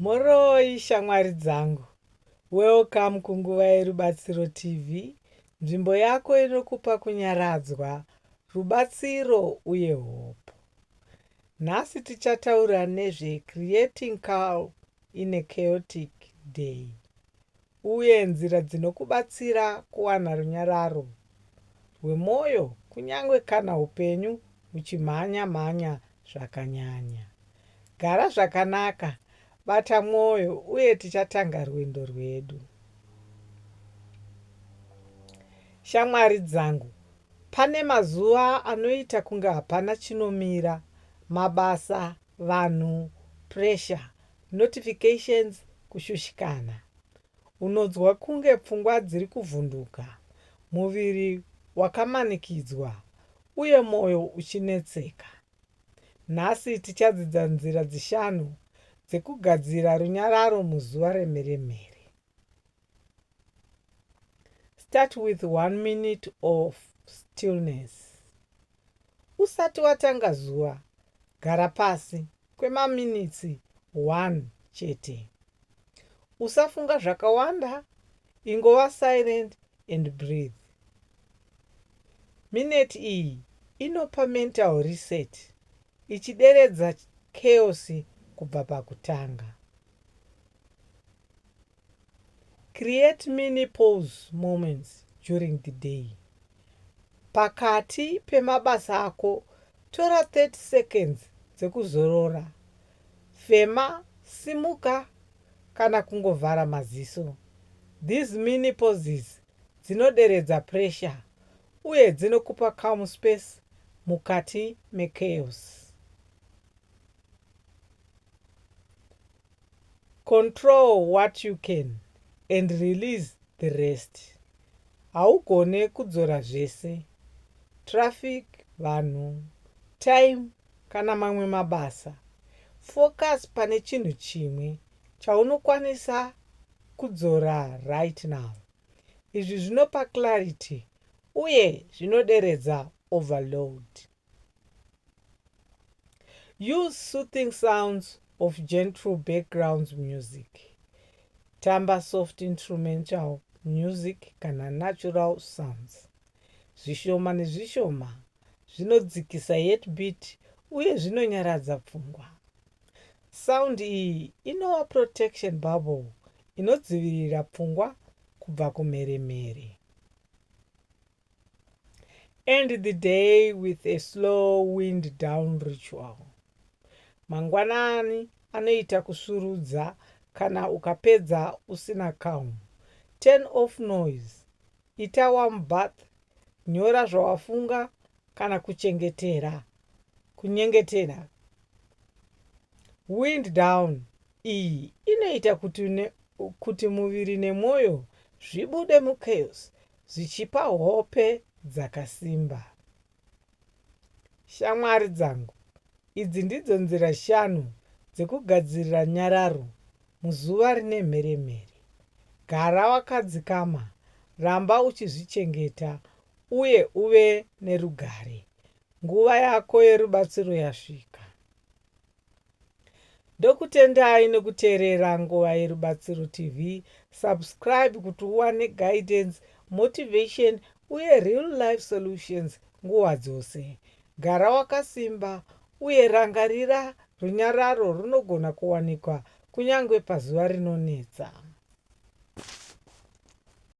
Moroi shamwari dzangu, welcome kunguva yerubatsiro TV, nzvimbo yako inokupa kunyaradzwa, rubatsiro uye hope. Nhasi tichataura nezve creating calm in a chaotic day, uye nzira dzinokubatsira kuwana runyararo rwemwoyo kunyange kana upenyu uchimhanya zvakanyanya. Gara zvakanaka, bata mwoyo uye tichatanga rwendo rwedu. Shamwari dzangu, pane mazuva anoita kunge hapana chinomira, mabasa, vanhu, pressure, notifications, kushushikana. Unonzwa kunge pfungwa dziri kuvhunduka, muviri wakamanikidzwa uye mwoyo uchinetseka. Nhasi tichadzidza nzira 5 dzekugadzira runyararo muzuva remeremere. Start with 1 minute of stillness. Usati watanga zuva, gara pasi kwemaminitsi 1 chete. Usafunga zvakawanda, ingova silent and breathe. Minute iyi inopa mental reset, ichideredza chaos kubva pakutanga. Create mini pause moments during the day. Pakati pemabasa ako, tora 30 seconds dzekuzorora. Fema, simuka, kana kungovhara maziso. These mini pauses dzinoderedza pressure uye dzinokupa calm space mukati mechaos. Control what you can and release the rest. Haugone kudzora zvese. Traffic, vanhu, time kana mamwe mabasa. Focus pane chinhu chimwe chaunokwanisa kudzora right now. Izvi zvinopa clarity uye zvinoderedza overload. Use soothing sounds of gentle background music. Tamba soft instrumental music kana natural sounds. Zvishoma nezvishoma zvinodzikisa heartbeat uye zvinonyaradza pfungwa. Sound iyi inova protection bubble inodzivirira pfungwa kubva kumheremhere. End the day with a slow wind down ritual. Mangwanani anoita kusurudza kana ukapedza usina calm. Turn off noise. Ita warm bath. Nyora zvawafunga kana kunyengetera. Wind down iyi inoita kuti muviri nemwoyo zvibude muchaos, zvichipa hope dzakasimba. Shamwari dzangu, idzi ndidzo nzira 5 dzekugadzirira nyararo muzuva rine mheremhere. Gara wakadzikama, ramba uchizvichengeta uye uve nerugare. Nguva yako yerubatsiro yasvika. Ndokutendai nekuteerera nguva yerubatsiro TV. Subscribe kuti uwane guidance, motivation uye real life solutions nguva dzose. Gara wakasimba uye rangarira runyararo runogona kuwanikwa kunyange pazuva rinonetsa.